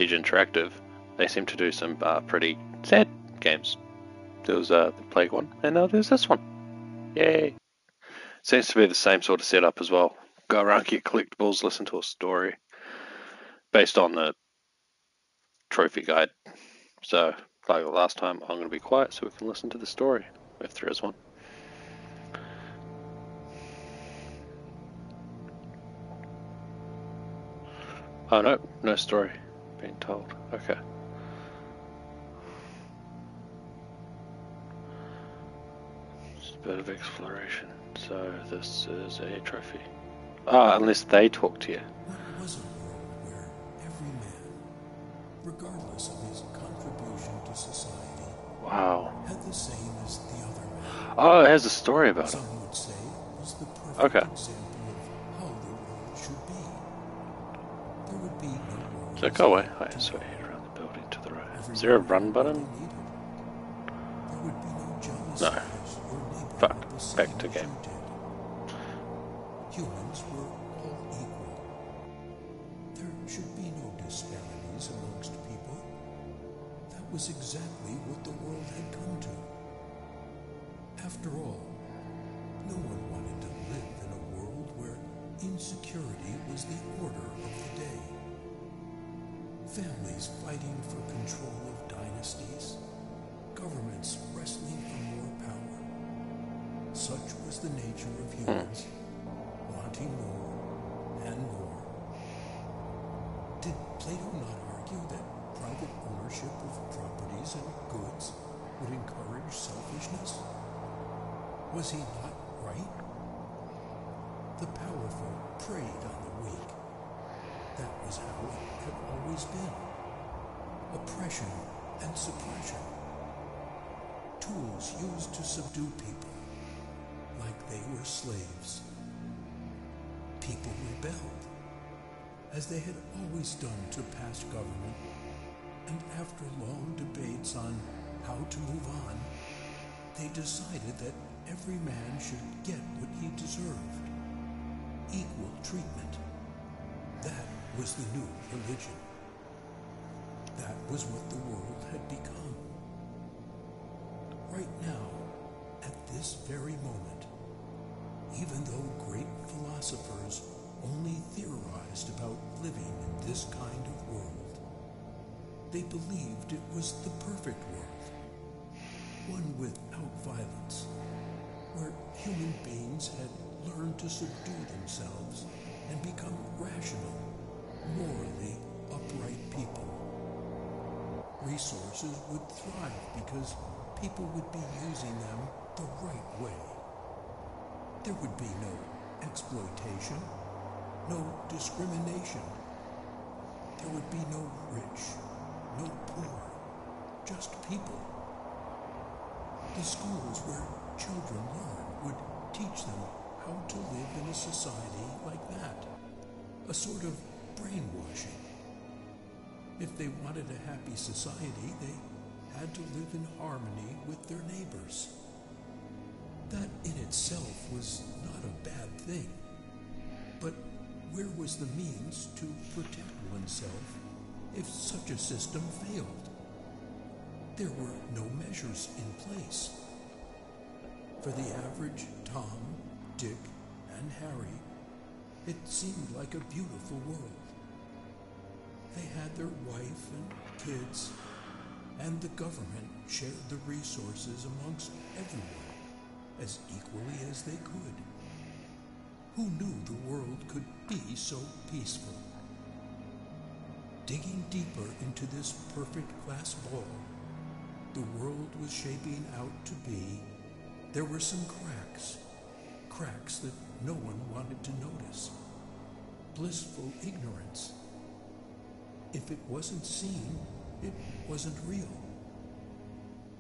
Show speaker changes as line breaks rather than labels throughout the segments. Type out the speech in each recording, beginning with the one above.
Interactive, they seem to do some pretty sad games. There was the Plague one, and now there's this one. Yay! Seems to be the same sort of setup as well. Go around, get collectibles, listen to a story based on the trophy guide. So, like the last time, I'm going to be quiet so we can listen to the story, if there is one. Oh no, no story being told. Okay. Just a bit of exploration. So this is a trophy. Ah, unless they talk to you.
What was a world where every man, regardless of his contribution to society, had the same as the other man?
Oh, it has a story about it.
Some would say it was the perfect example of how the world should be. There would be no wars.
So go away. I swear around the building to the right. Is there a run button?
There would be no jealousy.
No. Fuck. Back to game.
Humans were all equal. There should be no disparities amongst people. That was exactly what the world had come to. After all, no one wanted to live in a world where insecurity was the order of the day. Families fighting for control of dynasties, governments wrestling for more power. Such was the nature of humans, wanting more and more. Did Plato not argue that private ownership of properties and goods would encourage selfishness? Was he not right? The powerful preyed on the weak. That was how it had always been. Oppression and suppression. Tools used to subdue people, like they were slaves. People rebelled, as they had always done to past government, and after long debates on how to move on, they decided that every man should get what he deserved. Equal treatment. That was the new religion. That was what the world had become. Right now, at this very moment, even though great philosophers only theorized about living in this kind of world, they believed it was the perfect world, one without violence, where human beings had learned to subdue themselves and become rational, morally upright people. Resources would thrive because people would be using them the right way. There would be no exploitation, no discrimination. There would be no rich, no poor, just people. The schools where children learn would teach them how to live in a society like that, a sort of brainwashing. If they wanted a happy society, they had to live in harmony with their neighbors. That in itself was not a bad thing. But where was the means to protect oneself if such a system failed? There were no measures in place. For the average Tom, Dick, and Harry, it seemed like a beautiful world. They had their wife and kids, and the government shared the resources amongst everyone as equally as they could. Who knew the world could be so peaceful? Digging deeper into this perfect glass ball the world was shaping out to be, there were some cracks that no one wanted to notice. Blissful ignorance. If it wasn't seen, it wasn't real.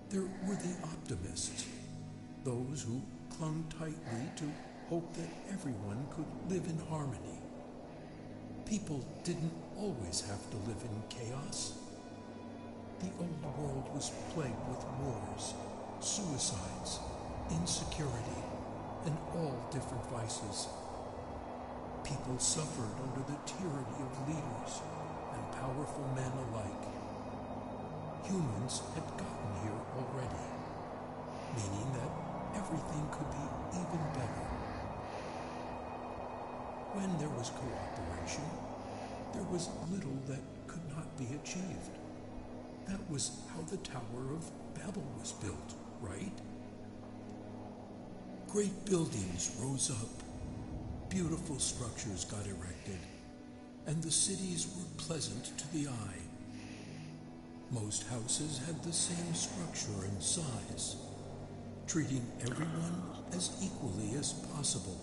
There were the optimists, those who clung tightly to hope that everyone could live in harmony. People didn't always have to live in chaos. The old world was plagued with wars, suicides, insecurity, and all different vices. People suffered under the tyranny of leaders and powerful men alike. Humans had gotten here already, meaning that everything could be even better. When there was cooperation, there was little that could not be achieved. That was how the Tower of Babel was built, right? Great buildings rose up, beautiful structures got erected, and the cities were pleasant to the eye. Most houses had the same structure and size, treating everyone as equally as possible.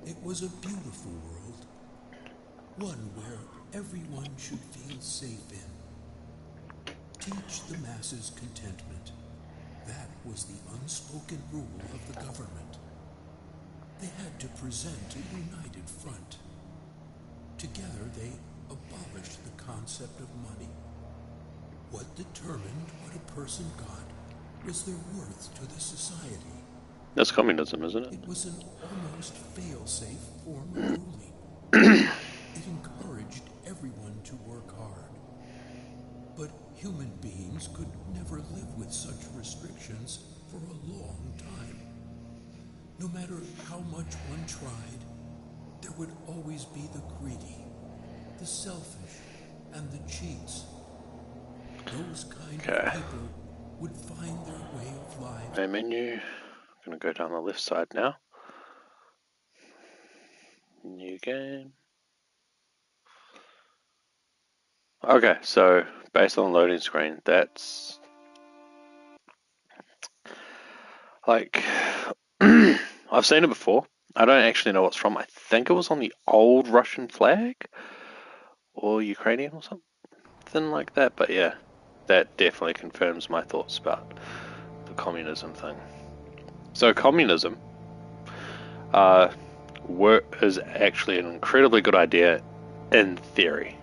It was a beautiful world, one where everyone should feel safe in. Teach the masses contentment. That was the unspoken rule of the government. They had to present a united front. Together they abolished the concept of money. What determined what a person got was their worth to the society.
That's communism, isn't it?
It was an almost fail-safe form of ruling. It encouraged everyone to work hard. But human beings could never live with such restrictions for a long time. No matter how much one tried, there would always be the greedy, the selfish, and the cheats. Those kind of people would find their way of life.
Main menu. I'm going to go down the left side now. New game. Okay, so based on the loading screen, that's like I've seen it before. I don't actually know what's from. I think it was on the old Russian flag or Ukrainian or something like that. But yeah, that definitely confirms my thoughts about the communism thing. So communism is actually an incredibly good idea in theory.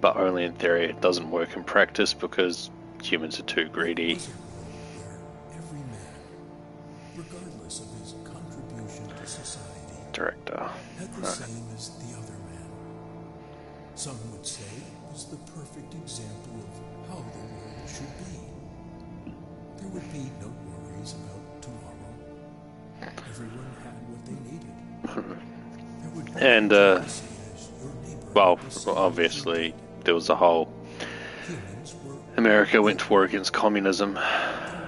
But only in theory. It doesn't work in practice because humans are too greedy.
Every man, regardless of his contribution to society,
Director.
had the same as the other man. Some would say it was the perfect example of how the world should be. There would be no worries about tomorrow. Everyone had what they needed. There would be
And,
jealousy as your neighbor
well,
had the same
obviously,
treatment.
there was a whole
Humans were
America went to war against communism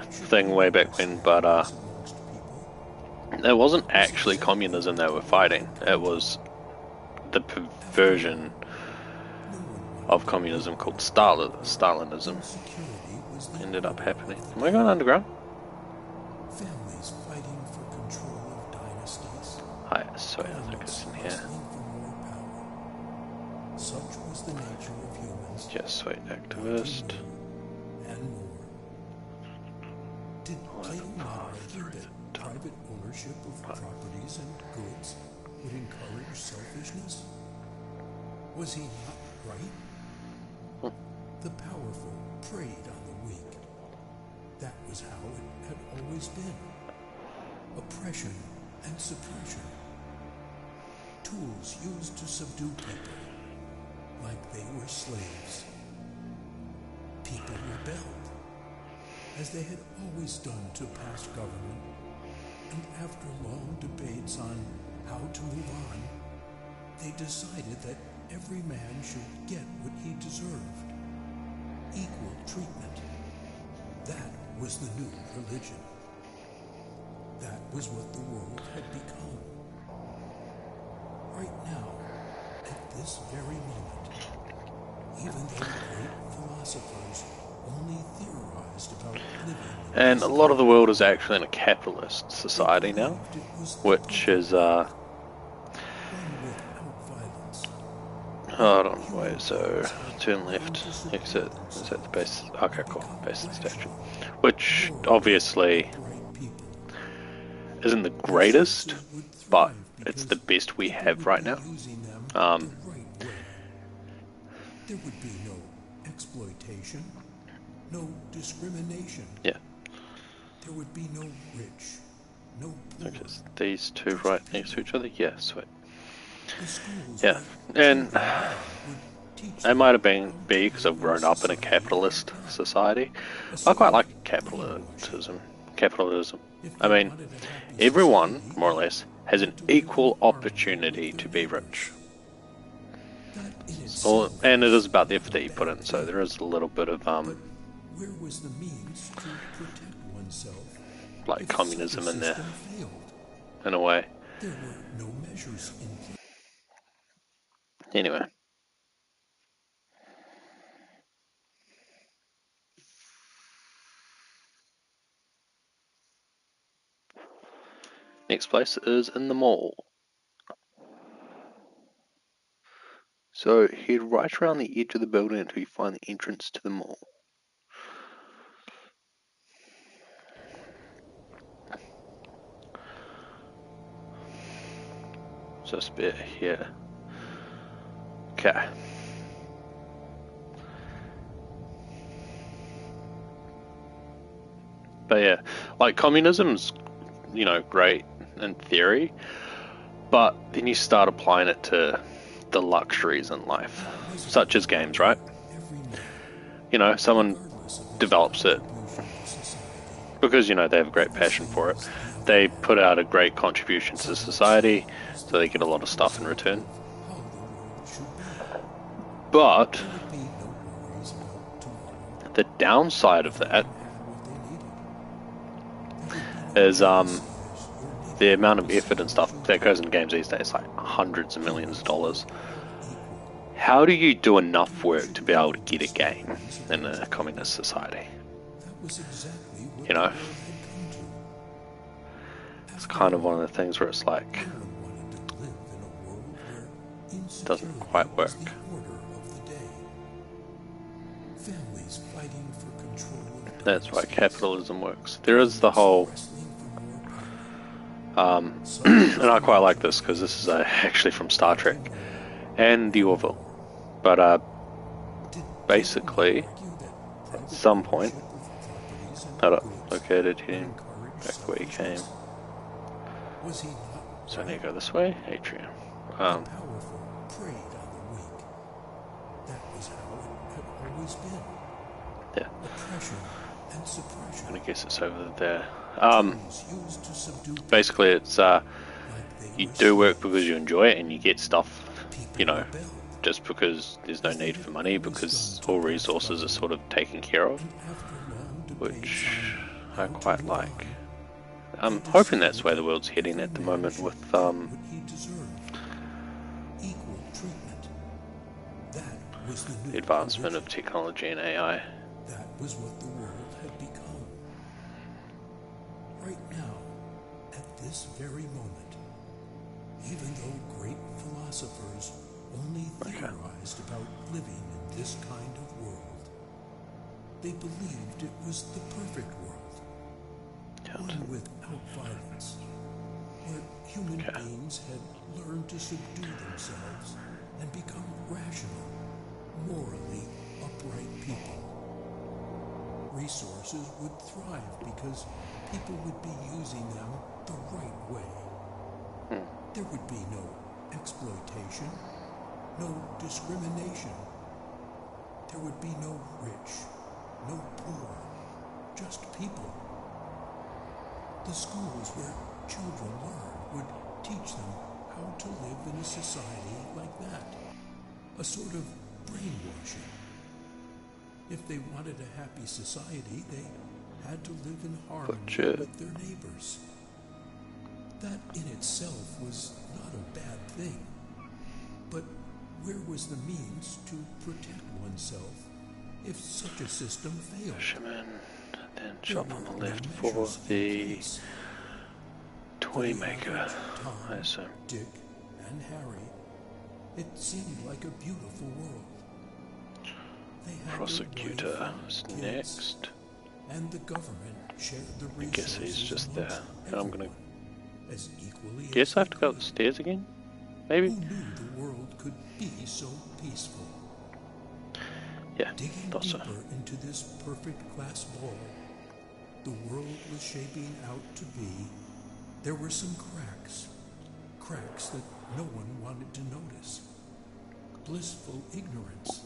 thing way back when, but
amongst people.
it wasn't actually communism they were fighting. It was the perversion of communism called Stalinism
Security was the
ended up
order
happening.
of the
Am I going
day.
underground?
Families fighting for control of dynasties.
Hi, sorry, I think
Governments
it's in here.
wrestling for more power. Such was the nature of humans.
Just wait,
wanting
activist.
more and more. Did Plato not argue that private ownership of properties and goods would encourage selfishness? Was he not right? The powerful preyed on the weak. That was how it had always been. Oppression and suppression. Tools used to subdue people, like they were slaves. People rebelled, as they had always done to past government, and after long debates on how to move on, they decided that every man should get what he deserved. Equal treatment. That was the new religion. That was what the world had become. Right now, at this very moment, even though great philosophers only theorized about living in
And
this
a lot of the
kind
world is actually in a capitalist society now,
believed it was the
which
only
is
one without violence.
hold on, wait, so turn left, exit, is that the base? Okay, cool, base of the statue. Which obviously
Bright people.
isn't the greatest, but it's the best we have right now.
Using them
Um,
the right way. There would be no exploitation, no discrimination.
Yeah,
There would be no rich, no
I
poor.
guess these two right next to each other. Yeah, sweet.
The schools
Yeah,
where
and
children learn would teach
it
them
might have been
how to
B because I've
live in a
grown up in a
society
capitalist
like that.
society.
A
I
sort
quite
of
like
brainwashing.
capitalism. Capitalism.
If
I
they
mean,
wanted a happy
everyone,
society,
more or
they
less, has an
had to live in
equal
harmony with
opportunity
their
to be rich.
neighbors. That in
Or,
itself
and it is
was
about the
not
effort
a
that you put
bad
in, so
thing.
there is a little bit of
But where was the means to protect oneself
like
if such a
communism in there,
system failed?
in a way.
There were no measures in place.
Anyway. Next place is in the mall. So head right around the edge of the building until you find the entrance to the mall. So it's a bit here. Okay. But yeah, like communism's, great in theory, but then you start applying it to the luxuries in life, such as games, right?
Every man,
Someone
regardless of his
develops it
contribution to society,
because, they have a great
the
passion
same
for it.
as the other
They
man.
put out a great contribution to
Someone
society,
chose
so
the
they get a lot of
perfect
stuff in
result
return.
of how the world should be.
But
There would be no worries about tomorrow.
the downside of that
Everyone had what they needed. There would be no
is
jealousy as your
the
neighbor
amount
had
of
the
effort
same
and stuff
as
that
you
goes
did.
in games these days, like hundreds of millions of
Humans were
dollars.
all equal.
How do you do enough
You
work
should
to be able to
read
get
the
a game
stories of
in
those
a communist
people.
society?
That was exactly what
You
the
know,
world had come to.
it's
After
kind of one
all,
of the things where it's like,
no one wanted to live in a world where
it doesn't
insecurity
quite
was
work.
the order of the day. Families fighting for control of
That's why
dynasties.
capitalism works. There is the
Governments
whole,
wrestling for more power. Such
and
was
I
the
quite like
nature
this
of
because
the
this is
age.
actually from Star
To
Trek
know
and the
and
Orville.
more.
But
Did people not
basically,
argue that
at
private
some point,
ownership of properties
hold
and
up,
goods
located
would
him
encourage
back where he came.
selfishness? Was he not
So I need
right?
to go this way, atrium.
The powerful preyed on the weak. That was how it had always been.
Yeah,
Oppression and suppression.
I guess it's over there.
Tools used to subdue people,
Basically, it's
like they
you
were
do work because
slaves.
you enjoy it, and you get stuff,
People rebelled
just because there's no
as they
need
had
for money,
always
because
done
all
to death by
resources are sort of taken care of,
and after long debates
which
on
I
how to
quite
live
like.
on,
I'm
they
hoping that's
decided
where
that
the world's heading
every
at the
man
moment
should
with
get what he deserved. Equal treatment. That was the
the
new
advancement
religion.
of technology and AI.
That was what the world had become. Right now, at this very moment, even though great philosophers only theorized about living in this kind of world, they believed it was the perfect world, one without violence, where human beings had learned to subdue themselves and become rational, morally upright people. Resources would thrive because people would be using them the right way. There would be no exploitation, no discrimination. There would be no rich, no poor, just people. The schools where children learn would teach them how to live in a society like that. A sort of brainwashing. If they wanted a happy society, they had to live in harmony
Budget.
with their neighbors. That in itself was not a bad thing. But where was the means to protect oneself if such a system failed?
Shaman, then
There
shop on
were
the
no
left for
measures in
the
place.
toy
For the
maker,
average
I
Tom,
assume.
Dick, and Harry, it seemed like a beautiful world. They had
Prosecutor
their wife
is
and kids,
next.
and the government shared the
I guess
resources
he's just
amongst
there. And I'm gonna
everyone, as equally
guess
as
I
they
have to go up
could.
the stairs again?
Who
Maybe?
knew the world could be so peaceful?
Yeah,
Digging
thought so.
deeper into this perfect glass ball, the world was shaping out to be There were some cracks. Cracks that no one wanted to notice. Blissful ignorance.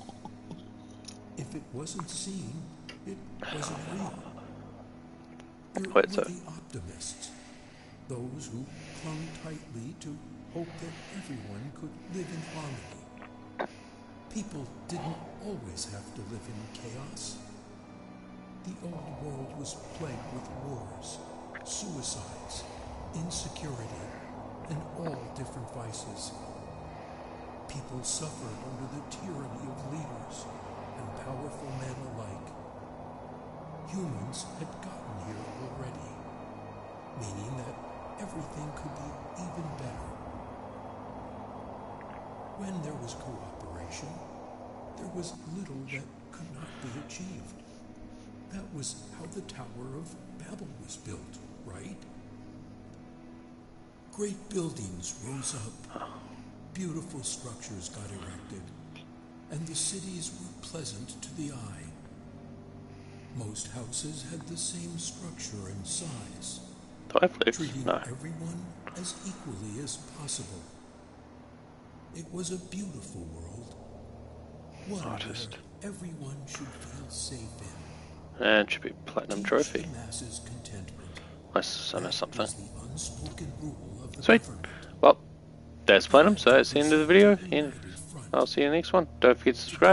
If it wasn't seen, it wasn't real. There were
Quite so.
the optimists, those who clung tightly to hope that everyone could live in harmony. People didn't always have to live in chaos. The old world was plagued with wars, suicides, insecurity, and all different vices. People suffered under the tyranny of leaders and powerful men alike. Humans had gotten here already, meaning that everything could be even better. When there was cooperation, there was little that could not be achieved. That was how the Tower of Babel was built, right? Great buildings rose up, beautiful structures got erected, and the cities were pleasant to the eye. Most houses had the same structure and size, treating
No.
everyone as equally as possible. It was a beautiful world, one
Artist.
where everyone should feel safe in.
And should be platinum trophy.
The masses' contentment.
Nice, I know
That
something.
was the unspoken rule of the
Sweet.
government.
Well, there's platinum, so that's the end of the video, and
United front.
I'll see you in the next one. Don't forget to subscribe.